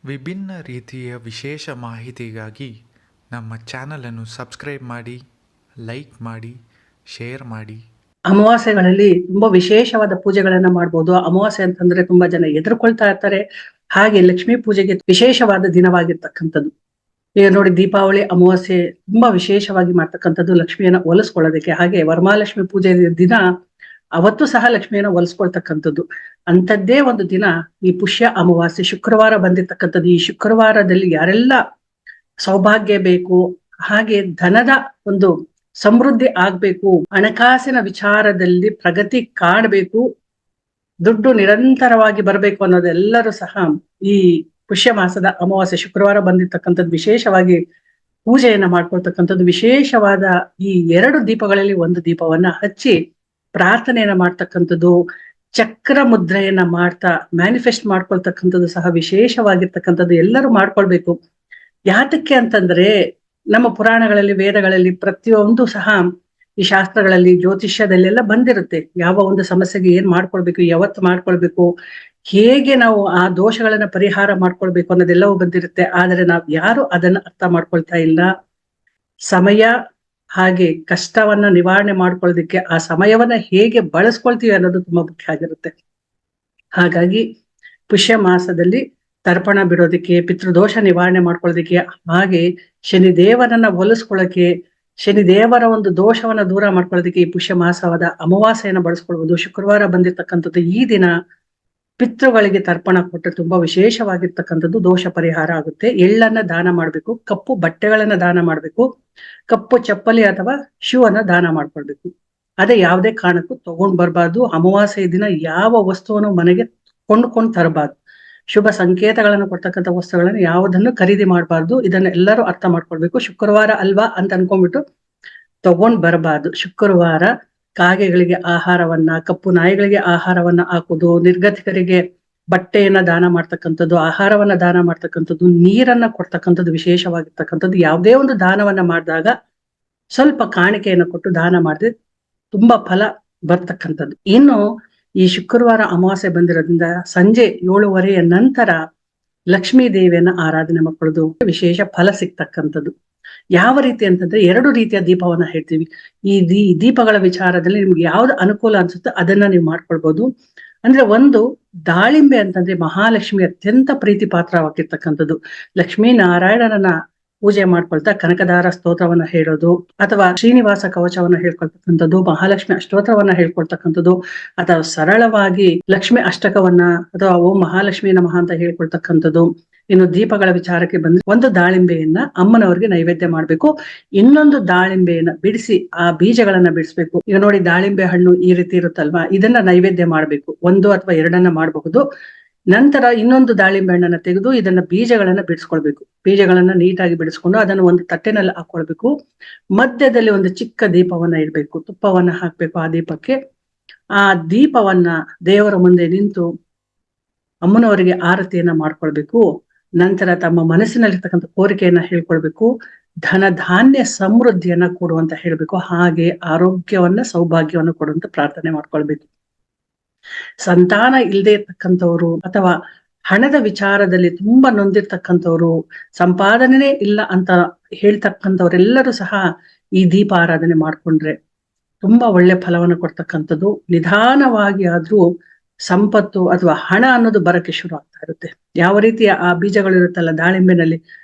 ವಿಭಿನ್ನ ರೀತಿಯ ವಿಶೇಷ ಮಾಹಿತಿಗಾಗಿ ನಮ್ಮ ಚಾನಲನ್ನು ಸಬ್ಸ್ಕ್ರೈಬ್ ಮಾಡಿ, ಲೈಕ್ ಮಾಡಿ, ಶೇರ್ ಮಾಡಿ. ಅಮಾವಾಸ್ಯೆಗಳಲ್ಲಿ ತುಂಬಾ ವಿಶೇಷವಾದ ಪೂಜೆಗಳನ್ನ ಮಾಡ್ಬೋದು. ಅಮಾವಾಸ್ಯೆ ಅಂತಂದ್ರೆ ತುಂಬಾ ಜನ ಎದುರ್ಕೊಳ್ತಾ ಇರ್ತಾರೆ. ಹಾಗೆ ಲಕ್ಷ್ಮೀ ಪೂಜೆಗೆ ವಿಶೇಷವಾದ ದಿನವಾಗಿರ್ತಕ್ಕಂಥದ್ದು. ಈಗ ನೋಡಿ, ದೀಪಾವಳಿ ಅಮಾವಾಸ್ಯೆ ತುಂಬಾ ವಿಶೇಷವಾಗಿ ಮಾಡ್ತಕ್ಕಂಥದ್ದು ಲಕ್ಷ್ಮಿಯನ್ನ ಒಲಿಸ್ಕೊಳ್ಳೋದಕ್ಕೆ. ಹಾಗೆ ವರಮಹಾಲಕ್ಷ್ಮಿ ಪೂಜೆ ದಿನ ಅವತ್ತು ಸಹ ಲಕ್ಷ್ಮಿಯನ್ನ ಒಲಿಸ್ಕೊಳ್ತಕ್ಕಂಥದ್ದು. ಅಂಥದ್ದೇ ಒಂದು ದಿನ ಈ ಪುಷ್ಯ ಅಮಾವಾಸ್ಯೆ ಶುಕ್ರವಾರ ಬಂದಿರ್ತಕ್ಕಂಥದ್ದು. ಈ ಶುಕ್ರವಾರದಲ್ಲಿ ಯಾರೆಲ್ಲ ಸೌಭಾಗ್ಯ ಬೇಕು, ಹಾಗೆ ಧನದ ಒಂದು ಸಮೃದ್ಧಿ ಆಗ್ಬೇಕು, ಹಣಕಾಸಿನ ವಿಚಾರದಲ್ಲಿ ಪ್ರಗತಿ ಕಾಣಬೇಕು, ದುಡ್ಡು ನಿರಂತರವಾಗಿ ಬರಬೇಕು ಅನ್ನೋದೆಲ್ಲರೂ ಸಹ ಈ ಪುಷ್ಯ ಮಾಸದ ಅಮಾವಾಸ್ಯೆ ಶುಕ್ರವಾರ ಬಂದಿರ್ತಕ್ಕಂಥದ್ದು ವಿಶೇಷವಾಗಿ ಪೂಜೆಯನ್ನ ಮಾಡ್ಕೊಳ್ತಕ್ಕಂಥದ್ದು. ವಿಶೇಷವಾದ ಈ 2 ದೀಪಗಳಲ್ಲಿ ಒಂದು ದೀಪವನ್ನ ಹಚ್ಚಿ ಪ್ರಾರ್ಥನೆಯನ್ನ ಮಾಡ್ತಕ್ಕಂಥದ್ದು, ಚಕ್ರ ಮುದ್ರೆಯನ್ನ ಮಾಡ್ತಾ ಮ್ಯಾನಿಫೆಸ್ಟ್ ಮಾಡ್ಕೊಳ್ತಕ್ಕಂಥದ್ದು ಸಹ ವಿಶೇಷವಾಗಿರ್ತಕ್ಕಂಥದ್ದು. ಎಲ್ಲರೂ ಮಾಡ್ಕೊಳ್ಬೇಕು. ಯಾತಕ್ಕೆ ಅಂತಂದ್ರೆ, ನಮ್ಮ ಪುರಾಣಗಳಲ್ಲಿ, ವೇದಗಳಲ್ಲಿ ಪ್ರತಿಯೊಂದು ಸಹ ಈ ಶಾಸ್ತ್ರಗಳಲ್ಲಿ, ಜ್ಯೋತಿಷ್ಯದಲ್ಲೆಲ್ಲ ಬಂದಿರುತ್ತೆ. ಯಾವ ಒಂದು ಸಮಸ್ಯೆಗೆ ಏನ್ ಮಾಡ್ಕೊಳ್ಬೇಕು, ಯಾವತ್ತು ಮಾಡ್ಕೊಳ್ಬೇಕು, ಹೇಗೆ ನಾವು ಆ ದೋಷಗಳನ್ನ ಪರಿಹಾರ ಮಾಡ್ಕೊಳ್ಬೇಕು ಅನ್ನೋದೆಲ್ಲವೂ ಬಂದಿರುತ್ತೆ. ಆದರೆ ನಾವ್ ಯಾರು ಅದನ್ನ ಅರ್ಥ ಮಾಡ್ಕೊಳ್ತಾ ಇಲ್ಲ. ಸಮಯ ಹಾಗೆ ಕಷ್ಟವನ್ನ ನಿವಾರಣೆ ಮಾಡ್ಕೊಳ್ಳೋದಕ್ಕೆ ಆ ಸಮಯವನ್ನ ಹೇಗೆ ಬಳಸ್ಕೊಳ್ತೀವಿ ಅನ್ನೋದು ತುಂಬಾ ಮುಖ್ಯ ಆಗಿರುತ್ತೆ. ಹಾಗಾಗಿ ಪುಷ್ಯ ಮಾಸದಲ್ಲಿ ತರ್ಪಣ ಬಿಡೋದಕ್ಕೆ, ಪಿತೃದೋಷ ನಿವಾರಣೆ ಮಾಡ್ಕೊಳ್ಳೋದಕ್ಕೆ, ಹಾಗೆ ಶನಿದೇವರನ್ನ ಒಲಿಸ್ಕೊಳ್ಳೋಕೆ, ಶನಿದೇವರ ಒಂದು ದೋಷವನ್ನ ದೂರ ಮಾಡ್ಕೊಳ್ಳೋದಕ್ಕೆ ಈ ಪುಷ್ಯ ಮಾಸವಾದ ಅಮಾವಾಸ್ಯೆಯನ್ನ ಬಳಸ್ಕೊಳ್ಬಹುದು. ಶುಕ್ರವಾರ ಬಂದಿರತಕ್ಕಂಥದ್ದು ಈ ದಿನ ಪಿತೃಗಳಿಗೆ ತರ್ಪಣ ಕೊಟ್ಟರೆ ತುಂಬಾ ವಿಶೇಷವಾಗಿರ್ತಕ್ಕಂಥದ್ದು, ದೋಷ ಪರಿಹಾರ ಆಗುತ್ತೆ. ಎಳ್ಳನ್ನ ದಾನ ಮಾಡ್ಬೇಕು, ಕಪ್ಪು ಬಟ್ಟೆಗಳನ್ನ ದಾನ ಮಾಡ್ಬೇಕು, ಕಪ್ಪು ಚಪ್ಪಲಿ ಅಥವಾ ಶೂ ಅನ್ನ ದಾನ ಮಾಡ್ಕೊಳ್ಬೇಕು. ಅದೇ ಯಾವುದೇ ಕಾರಣಕ್ಕೂ ತಗೊಂಡ್ ಬರ್ಬಾರ್ದು. ಅಮಾವಾಸ್ಯೆ ದಿನ ಯಾವ ವಸ್ತುವನ್ನು ಮನೆಗೆ ಕೊಂಡ್ಕೊಂಡು ತರಬಾರ್ದು. ಶುಭ ಸಂಕೇತಗಳನ್ನು ಕೊಡ್ತಕ್ಕಂಥ ವಸ್ತುಗಳನ್ನು ಯಾವುದನ್ನು ಖರೀದಿ ಮಾಡಬಾರ್ದು. ಇದನ್ನ ಎಲ್ಲರೂ ಅರ್ಥ ಮಾಡ್ಕೊಳ್ಬೇಕು. ಶುಕ್ರವಾರ ಅಲ್ವಾ ಅಂತ ಅನ್ಕೊಂಡ್ಬಿಟ್ಟು ತಗೊಂಡ್ ಬರಬಾರ್ದು. ಶುಕ್ರವಾರ ಕಾಗೆಗಳಿಗೆ ಆಹಾರವನ್ನ, ಕಪ್ಪು ನಾಯಿಗಳಿಗೆ ಆಹಾರವನ್ನ ಹಾಕುದು, ನಿರ್ಗತಿಕರಿಗೆ ಬಟ್ಟೆಯನ್ನ ದಾನ ಮಾಡ್ತಕ್ಕಂಥದ್ದು, ಆಹಾರವನ್ನ ದಾನ ಮಾಡ್ತಕ್ಕಂಥದ್ದು, ನೀರನ್ನ ಕೊಡ್ತಕ್ಕಂಥದ್ದು ವಿಶೇಷವಾಗಿರ್ತಕ್ಕಂಥದ್ದು. ಯಾವುದೇ ಒಂದು ದಾನವನ್ನ ಮಾಡಿದಾಗ ಸ್ವಲ್ಪ ಕಾಣಿಕೆಯನ್ನು ಕೊಟ್ಟು ದಾನ ಮಾಡಿದ್ರೆ ತುಂಬಾ ಫಲ ಬರ್ತಕ್ಕಂಥದ್ದು. ಇನ್ನು ಈ ಶುಕ್ರವಾರ ಅಮಾವಾಸ್ಯೆ ಬಂದಿರೋದ್ರಿಂದ ಸಂಜೆ 7:30 ನಂತರ ಲಕ್ಷ್ಮೀ ದೇವಿಯನ್ನ ಆರಾಧನೆ ಮಾಡ್ಕೊಳ್ಳೋದು ವಿಶೇಷ ಫಲ ಸಿಗ್ತಕ್ಕಂಥದ್ದು. ಯಾವ ರೀತಿ ಅಂತಂದ್ರೆ, 2 ರೀತಿಯ ದೀಪವನ್ನ ಹೇಳ್ತೀವಿ. ಈ ದೀಪಗಳ ವಿಚಾರದಲ್ಲಿ ನಿಮ್ಗೆ ಯಾವ್ದು ಅನುಕೂಲ ಅನ್ಸುತ್ತೋ ಅದನ್ನ ನೀವು ಮಾಡ್ಕೊಳ್ಬಹುದು. ಅಂದ್ರೆ ಒಂದು, ದಾಳಿಂಬೆ ಅಂತಂದ್ರೆ ಮಹಾಲಕ್ಷ್ಮಿ ಅತ್ಯಂತ ಪ್ರೀತಿ ಪಾತ್ರವಾಗಿರ್ತಕ್ಕಂಥದ್ದು. ಲಕ್ಷ್ಮೀ ನಾರಾಯಣನನ್ನ ಪೂಜೆ ಮಾಡ್ಕೊಳ್ತಾ ಕನಕದಾರ ಸ್ತೋತ್ರವನ್ನ ಹೇಳೋದು, ಅಥವಾ ಶ್ರೀನಿವಾಸ ಕವಚವನ್ನ ಹೇಳ್ಕೊಳ್ತಕ್ಕಂಥದ್ದು, ಮಹಾಲಕ್ಷ್ಮಿ ಅಷ್ಟೋತ್ರವನ್ನ ಹೇಳ್ಕೊಳ್ತಕ್ಕಂಥದ್ದು, ಅಥವಾ ಸರಳವಾಗಿ ಲಕ್ಷ್ಮಿ ಅಷ್ಟಕವನ್ನ ಅಥವಾ ಓಂ ಮಹಾಲಕ್ಷ್ಮಿ ನಮಃ ಅಂತ ಹೇಳ್ಕೊಳ್ತಕ್ಕಂಥದ್ದು. ಇನ್ನು ದೀಪಗಳ ವಿಚಾರಕ್ಕೆ ಬಂದ್ರೆ, ಒಂದು ದಾಳಿಂಬೆಯನ್ನ ಅಮ್ಮನವರಿಗೆ ನೈವೇದ್ಯ ಮಾಡ್ಬೇಕು, ಇನ್ನೊಂದು ದಾಳಿಂಬೆಯನ್ನ ಬಿಡಿಸಿ ಆ ಬೀಜಗಳನ್ನ ಬಿಡಿಸ್ಬೇಕು. ಈಗ ನೋಡಿ, ದಾಳಿಂಬೆ ಹಣ್ಣು ಈ ರೀತಿ ಇರುತ್ತಲ್ವಾ, ಇದನ್ನ ನೈವೇದ್ಯ ಮಾಡ್ಬೇಕು. 1 ಅಥವಾ 2 ಮಾಡಬಹುದು. ನಂತರ ಇನ್ನೊಂದು ದಾಳಿಂಬೆ ಹಣ್ಣನ್ನ ತೆಗೆದು ಇದನ್ನ ಬೀಜಗಳನ್ನ ಬಿಡಿಸ್ಕೊಳ್ಬೇಕು. ಬೀಜಗಳನ್ನ ನೀಟಾಗಿ ಬಿಡಿಸ್ಕೊಂಡು ಅದನ್ನು ಒಂದು ತಟ್ಟೆನಲ್ಲಿ ಹಾಕೊಳ್ಬೇಕು. ಮಧ್ಯದಲ್ಲಿ ಒಂದು ಚಿಕ್ಕ ದೀಪವನ್ನ ಇಡ್ಬೇಕು, ತುಪ್ಪವನ್ನ ಹಾಕ್ಬೇಕು ಆ ದೀಪಕ್ಕೆ. ಆ ದೀಪವನ್ನ ದೇವರ ಮುಂದೆ ನಿಂತು ಅಮ್ಮನವರಿಗೆ ಆರತಿಯನ್ನ ಮಾಡ್ಕೊಳ್ಬೇಕು. ನಂತರ ತಮ್ಮ ಮನಸ್ಸಿನಲ್ಲಿರ್ತಕ್ಕಂಥ ಕೋರಿಕೆಯನ್ನ ಹೇಳ್ಕೊಳ್ಬೇಕು. ಧನ ಧಾನ್ಯ ಸಮೃದ್ಧಿಯನ್ನ ಕೊಡುವಂತ ಹೇಳ್ಬೇಕು. ಹಾಗೆ ಆರೋಗ್ಯವನ್ನ, ಸೌಭಾಗ್ಯವನ್ನ ಕೊಡುವಂತ ಪ್ರಾರ್ಥನೆ ಮಾಡ್ಕೊಳ್ಬೇಕು. ಸಂತಾನ ಇಲ್ಲದೆ ಇರ್ತಕ್ಕಂಥವ್ರು ಅಥವಾ ಹಣದ ವಿಚಾರದಲ್ಲಿ ತುಂಬಾ ನೊಂದಿರ್ತಕ್ಕಂಥವ್ರು, ಸಂಪಾದನೆ ಇಲ್ಲ ಅಂತ ಹೇಳ್ತಕ್ಕಂಥವ್ರೆಲ್ಲರೂ ಸಹ ಈ ದೀಪ ಆರಾಧನೆ ಮಾಡ್ಕೊಂಡ್ರೆ ತುಂಬಾ ಒಳ್ಳೆ ಫಲವನ್ನು ಕೊಡ್ತಕ್ಕಂಥದ್ದು. ನಿಧಾನವಾಗಿ ಆದ್ರೂ ಸಂಪತ್ತು ಅಥವಾ ಹಣ ಅನ್ನೋದು ಬರಕ್ಕೆ ಶುರು ಆಗ್ತಾ ಇರುತ್ತೆ. ಯಾವ ರೀತಿಯ ಆ ಬೀಜಗಳು ಇರುತ್ತಲ್ಲ ದಾಳಿಂಬೆನಲ್ಲಿ,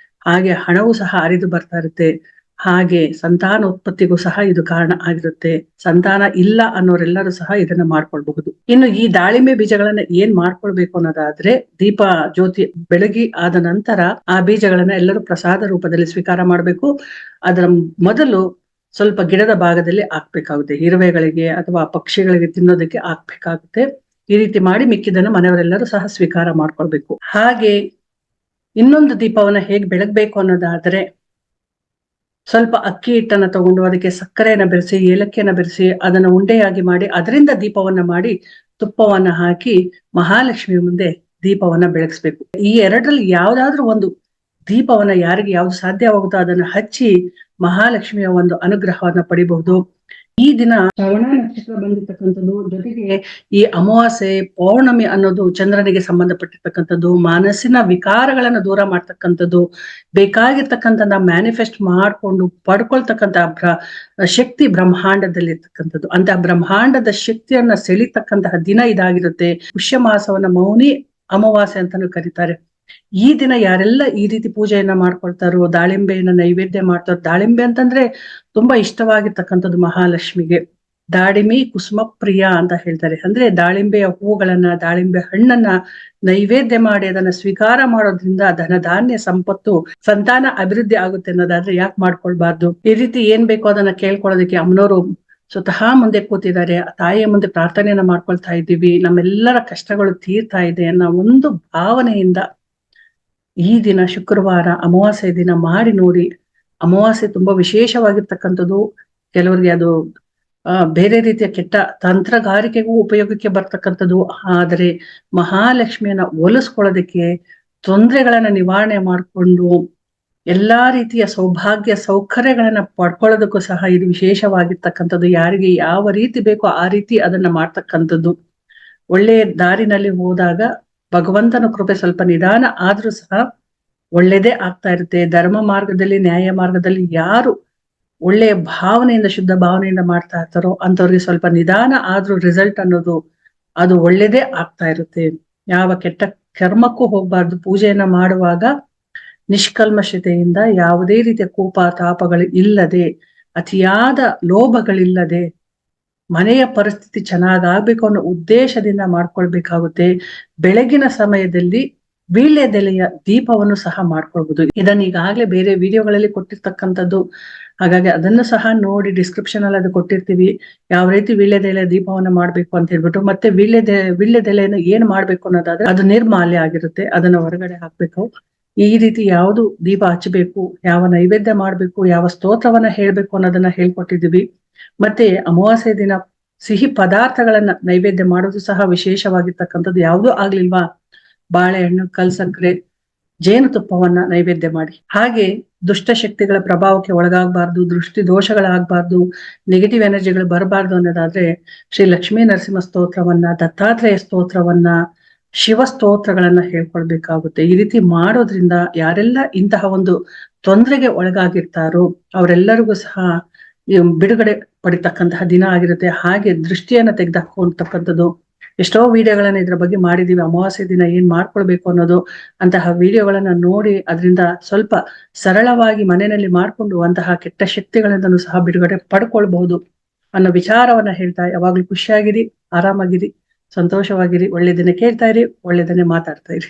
ಹಾಗೆ ಹಣವೂ ಸಹ ಹರಿದು ಬರ್ತಾ ಇರುತ್ತೆ. ಹಾಗೆ ಸಂತಾನ ಉತ್ಪತ್ತಿಗೂ ಸಹ ಇದು ಕಾರಣ ಆಗಿರುತ್ತೆ. ಸಂತಾನ ಇಲ್ಲ ಅನ್ನೋರೆಲ್ಲರೂ ಸಹ ಇದನ್ನ ಮಾಡ್ಕೊಳ್ಬಹುದು. ಇನ್ನು ಈ ದಾಳಿಂಬೆ ಬೀಜಗಳನ್ನ ಏನ್ ಮಾಡ್ಕೊಳ್ಬೇಕು ಅನ್ನೋದಾದ್ರೆ, ದೀಪ ಜ್ಯೋತಿ ಬೆಳಗಿ ಆದ ನಂತರ ಆ ಬೀಜಗಳನ್ನ ಎಲ್ಲರೂ ಪ್ರಸಾದ ರೂಪದಲ್ಲಿ ಸ್ವೀಕಾರ ಮಾಡ್ಬೇಕು. ಅದರ ಮೊದಲು ಸ್ವಲ್ಪ ಗಿಡದ ಭಾಗದಲ್ಲಿ ಹಾಕ್ಬೇಕಾಗುತ್ತೆ. ಇರುವೆಗಳಿಗೆ ಅಥವಾ ಪಕ್ಷಿಗಳಿಗೆ ತಿನ್ನೋದಕ್ಕೆ ಹಾಕ್ಬೇಕಾಗುತ್ತೆ. ಈ ರೀತಿ ಮಾಡಿ ಮಿಕ್ಕಿದನ್ನ ಮನೆಯವರೆಲ್ಲರೂ ಸಹ ಸ್ವೀಕಾರ ಮಾಡ್ಕೊಳ್ಬೇಕು. ಹಾಗೆ ಇನ್ನೊಂದು ದೀಪವನ್ನ ಹೇಗ್ ಬೆಳಗ್ಬೇಕು ಅನ್ನೋದಾದ್ರೆ, ಸ್ವಲ್ಪ ಅಕ್ಕಿ ಹಿಟ್ಟನ್ನ ತಗೊಂಡು ಅದಕ್ಕೆ ಸಕ್ಕರೆಯನ್ನ ಬೆರೆಸಿ, ಏಲಕ್ಕಿಯನ್ನ ಬೆರೆಸಿ ಅದನ್ನ ಉಂಡೆಯಾಗಿ ಮಾಡಿ ಅದರಿಂದ ದೀಪವನ್ನ ಮಾಡಿ ತುಪ್ಪವನ್ನ ಹಾಕಿ ಮಹಾಲಕ್ಷ್ಮಿ ಮುಂದೆ ದೀಪವನ್ನ ಬೆಳಗಿಸ್ಬೇಕು. ಈ 2ರಲ್ಲಿ ಯಾವ್ದಾದ್ರೂ ಒಂದು ದೀಪವನ್ನ ಯಾರಿಗೆ ಯಾವ್ದು ಸಾಧ್ಯವಾಗುತ್ತೋ ಅದನ್ನ ಹಚ್ಚಿ ಮಹಾಲಕ್ಷ್ಮಿಯ ಒಂದು ಅನುಗ್ರಹವನ್ನ ಪಡಿಬಹುದು. ಈ ದಿನ ಶ್ರವಣ ನಕ್ಷತ್ರ ಬಂದಿರತಕ್ಕಂಥದ್ದು, ಜೊತೆಗೆ ಈ ಅಮಾವಾಸ್ಯೆ ಪೌರ್ಣಮಿ ಅನ್ನೋದು ಚಂದ್ರನಿಗೆ ಸಂಬಂಧಪಟ್ಟಿರ್ತಕ್ಕಂಥದ್ದು, ಮನಸ್ಸಿನ ವಿಕಾರಗಳನ್ನ ದೂರ ಮಾಡ್ತಕ್ಕಂಥದ್ದು, ಬೇಕಾಗಿರ್ತಕ್ಕಂಥ ಮ್ಯಾನಿಫೆಸ್ಟ್ ಮಾಡ್ಕೊಂಡು ಪಡ್ಕೊಳ್ತಕ್ಕಂಥ ಶಕ್ತಿ ಬ್ರಹ್ಮಾಂಡದಲ್ಲಿ ಇರ್ತಕ್ಕಂಥದ್ದು. ಅಂತ ಬ್ರಹ್ಮಾಂಡದ ಶಕ್ತಿಯನ್ನ ಸೆಳಿತಕ್ಕಂತಹ ದಿನ ಇದಾಗಿರುತ್ತೆ. ಪುಷ್ಯ ಮಾಸವನ್ನ ಮೌನಿ ಅಮಾವಾಸ್ಯೆ ಅಂತಾನು ಕರೀತಾರೆ. ಈ ದಿನ ಯಾರೆಲ್ಲ ಈ ರೀತಿ ಪೂಜೆಯನ್ನ ಮಾಡ್ಕೊಳ್ತಾರೋ, ದಾಳಿಂಬೆಯನ್ನ ನೈವೇದ್ಯ ಮಾಡ್ತಾರೋ, ದಾಳಿಂಬೆ ಅಂತಂದ್ರೆ ತುಂಬಾ ಇಷ್ಟವಾಗಿರ್ತಕ್ಕಂಥದ್ದು ಮಹಾಲಕ್ಷ್ಮಿಗೆ. ದಾಳಿಮಿ ಕುಸುಮ ಪ್ರಿಯ ಅಂತ ಹೇಳ್ತಾರೆ. ಅಂದ್ರೆ ದಾಳಿಂಬೆಯ ಹೂಗಳನ್ನ, ದಾಳಿಂಬೆ ಹಣ್ಣನ್ನ ನೈವೇದ್ಯ ಮಾಡಿ ಅದನ್ನ ಸ್ವೀಕಾರ ಮಾಡೋದ್ರಿಂದ ಧನ ಧಾನ್ಯ ಸಂಪತ್ತು, ಸಂತಾನ ಅಭಿವೃದ್ಧಿ ಆಗುತ್ತೆ ಅನ್ನೋದಾದ್ರೆ ಯಾಕೆ ಮಾಡ್ಕೊಳ್ಬಾರ್ದು. ಈ ರೀತಿ ಏನ್ ಬೇಕೋ ಅದನ್ನ ಕೇಳ್ಕೊಳ್ಳೋದಕ್ಕೆ ಅಮ್ಮನವರು ಸ್ವತಃ ಮುಂದೆ ಕೂತಿದ್ದಾರೆ. ತಾಯಿಯ ಮುಂದೆ ಪ್ರಾರ್ಥನೆಯನ್ನ ಮಾಡ್ಕೊಳ್ತಾ ಇದ್ದೀವಿ, ನಮ್ಮೆಲ್ಲರ ಕಷ್ಟಗಳು ತೀರ್ತಾ ಇದೆ ಅನ್ನೋ ಒಂದು ಭಾವನೆಯಿಂದ ಈ ದಿನ ಶುಕ್ರವಾರ ಅಮಾವಾಸ್ಯೆ ದಿನ ಮಾಡಿ ನೋಡಿ. ಅಮಾವಾಸ್ಯೆ ತುಂಬಾ ವಿಶೇಷವಾಗಿರ್ತಕ್ಕಂಥದ್ದು. ಕೆಲವರಿಗೆ ಅದು ಬೇರೆ ರೀತಿಯ ಕೆಟ್ಟ ತಂತ್ರಗಾರಿಕೆಗೂ ಉಪಯೋಗಕ್ಕೆ ಬರ್ತಕ್ಕಂಥದ್ದು. ಆದರೆ ಮಹಾಲಕ್ಷ್ಮಿಯನ್ನ ಒಲಿಸ್ಕೊಳ್ಳೋದಕ್ಕೆ, ತೊಂದರೆಗಳನ್ನ ನಿವಾರಣೆ ಮಾಡಿಕೊಂಡು ಎಲ್ಲಾ ರೀತಿಯ ಸೌಭಾಗ್ಯ ಸೌಕರ್ಯಗಳನ್ನ ಪಡ್ಕೊಳ್ಳೋದಕ್ಕೂ ಸಹ ಇದು ವಿಶೇಷವಾಗಿರ್ತಕ್ಕಂಥದ್ದು. ಯಾರಿಗೆ ಯಾವ ರೀತಿ ಬೇಕೋ ಆ ರೀತಿ ಅದನ್ನ ಮಾಡ್ತಕ್ಕಂಥದ್ದು. ಒಳ್ಳೆಯ ದಾರಿನಲ್ಲಿ ಹೋದಾಗ ಭಗವಂತನ ಕೃಪೆ ಸ್ವಲ್ಪ ನಿಧಾನ ಆದ್ರೂ ಸಹ ಒಳ್ಳೇದೇ ಆಗ್ತಾ ಇರುತ್ತೆ. ಧರ್ಮ ಮಾರ್ಗದಲ್ಲಿ, ನ್ಯಾಯ ಮಾರ್ಗದಲ್ಲಿ ಯಾರು ಒಳ್ಳೆಯ ಭಾವನೆಯಿಂದ, ಶುದ್ಧ ಭಾವನೆಯಿಂದ ಮಾಡ್ತಾ ಇರ್ತಾರೋ ಅಂತವ್ರಿಗೆ ಸ್ವಲ್ಪ ನಿಧಾನ ಆದ್ರೂ ರಿಸಲ್ಟ್ ಅನ್ನೋದು ಅದು ಒಳ್ಳೇದೇ ಆಗ್ತಾ ಇರುತ್ತೆ. ಯಾವ ಕೆಟ್ಟ ಕರ್ಮಕ್ಕೂ ಹೋಗ್ಬಾರ್ದು. ಪೂಜೆಯನ್ನ ಮಾಡುವಾಗ ನಿಷ್ಕಲ್ಮಶತೆಯಿಂದ, ಯಾವುದೇ ರೀತಿಯ ಕೋಪ ತಾಪಗಳು ಇಲ್ಲದೆ, ಅತಿಯಾದ ಲೋಭಗಳಿಲ್ಲದೆ, ಮನೆಯ ಪರಿಸ್ಥಿತಿ ಚೆನ್ನಾಗಾಗ್ಬೇಕು ಅನ್ನೋ ಉದ್ದೇಶದಿಂದ ಮಾಡ್ಕೊಳ್ಬೇಕಾಗುತ್ತೆ. ಬೆಳಗಿನ ಸಮಯದಲ್ಲಿ ವೀಳ್ಯದೆಲೆಯ ದೀಪವನ್ನು ಸಹ ಮಾಡ್ಕೊಳ್ಬಹುದು. ಇದನ್ನ ಈಗಾಗಲೇ ಬೇರೆ ವಿಡಿಯೋಗಳಲ್ಲಿ ಕೊಟ್ಟಿರ್ತಕ್ಕಂಥದ್ದು. ಹಾಗಾಗಿ ಅದನ್ನು ಸಹ ನೋಡಿ, ಡಿಸ್ಕ್ರಿಪ್ಷನ್ ಅಲ್ಲಿ ಅದು ಕೊಟ್ಟಿರ್ತೀವಿ, ಯಾವ ರೀತಿ ವೀಳ್ಯದೆಲೆಯ ದೀಪವನ್ನ ಮಾಡ್ಬೇಕು ಅಂತ ಹೇಳ್ಬಿಟ್ಟು. ಮತ್ತೆ ವೀಳ್ಯದೆಲೆಯನ್ನು ಏನ್ ಮಾಡ್ಬೇಕು ಅನ್ನೋದಾದ್ರೆ ಅದು ನಿರ್ಮಾಲ್ಯ ಆಗಿರುತ್ತೆ, ಅದನ್ನ ಹೊರಗಡೆ ಹಾಕ್ಬೇಕು. ಈ ರೀತಿ ಯಾವುದು ದೀಪ ಹಚ್ಚಬೇಕು, ಯಾವ ನೈವೇದ್ಯ ಮಾಡ್ಬೇಕು, ಯಾವ ಸ್ತೋತ್ರವನ್ನ ಹೇಳ್ಬೇಕು ಅನ್ನೋದನ್ನ ಹೇಳ್ಕೊಟ್ಟಿದೀವಿ. ಮತ್ತೆ ಅಮಾವಾಸ್ಯೆ ದಿನ ಸಿಹಿ ಪದಾರ್ಥಗಳನ್ನ ನೈವೇದ್ಯ ಮಾಡೋದು ಸಹ ವಿಶೇಷವಾಗಿರ್ತಕ್ಕಂಥದ್ದು. ಯಾವುದೂ ಆಗ್ಲಿಲ್ವಾ, ಬಾಳೆಹಣ್ಣು, ಕಲ್ಸಕ್ರೆ, ಜೇನುತುಪ್ಪವನ್ನ ನೈವೇದ್ಯ ಮಾಡಿ. ಹಾಗೆ ದುಷ್ಟಶಕ್ತಿಗಳ ಪ್ರಭಾವಕ್ಕೆ ಒಳಗಾಗಬಾರ್ದು, ದೃಷ್ಟಿ ದೋಷಗಳಾಗಬಾರ್ದು, ನೆಗೆಟಿವ್ ಎನರ್ಜಿಗಳು ಬರಬಾರ್ದು ಅನ್ನೋದಾದ್ರೆ ಶ್ರೀ ಲಕ್ಷ್ಮೀ ನರಸಿಂಹ ಸ್ತೋತ್ರವನ್ನ, ದತ್ತಾತ್ರೇಯ ಸ್ತೋತ್ರವನ್ನ, ಶಿವ ಸ್ತೋತ್ರಗಳನ್ನ ಹೇಳ್ಕೊಳ್ಬೇಕಾಗುತ್ತೆ. ಈ ರೀತಿ ಮಾಡೋದ್ರಿಂದ ಯಾರೆಲ್ಲ ಇಂತಹ ಒಂದು ತೊಂದರೆಗೆ ಒಳಗಾಗಿರ್ತಾರೋ ಅವರೆಲ್ಲರಿಗೂ ಸಹ ಬಿಡುಗಡೆ ಪಡಿತಕ್ಕಂತಹ ದಿನ ಆಗಿರುತ್ತೆ. ಹಾಗೆ ದೃಷ್ಟಿಯನ್ನ ತೆಗೆದುಹಾಕೊಂತಕ್ಕಂಥದ್ದು. ಎಷ್ಟೋ ವಿಡಿಯೋಗಳನ್ನ ಇದ್ರ ಬಗ್ಗೆ ಮಾಡಿದೀವಿ. ಅಮಾವಾಸ್ಯೆ ದಿನ ಏನ್ ಮಾಡ್ಕೊಳ್ಬೇಕು ಅನ್ನೋದು, ಅಂತಹ ವಿಡಿಯೋಗಳನ್ನ ನೋಡಿ ಅದರಿಂದ ಸ್ವಲ್ಪ ಸರಳವಾಗಿ ಮನೆಯಲ್ಲಿ ಮಾಡ್ಕೊಂಡು ಅಂತಹ ಕೆಟ್ಟ ಶಕ್ತಿಗಳಿಂದನೂ ಸಹ ಬಿಡುಗಡೆ ಪಡ್ಕೊಳ್ಬಹುದು ಅನ್ನೋ ವಿಚಾರವನ್ನ ಹೇಳ್ತಾ, ಯಾವಾಗ್ಲೂ ಖುಷಿಯಾಗಿರಿ, ಆರಾಮಾಗಿರಿ, ಸಂತೋಷವಾಗಿರಿ, ಒಳ್ಳೆದನ್ನೇ ಕೇಳ್ತಾ ಇರಿ, ಒಳ್ಳೆದನ್ನೇ ಮಾತಾಡ್ತಾ ಇರಿ.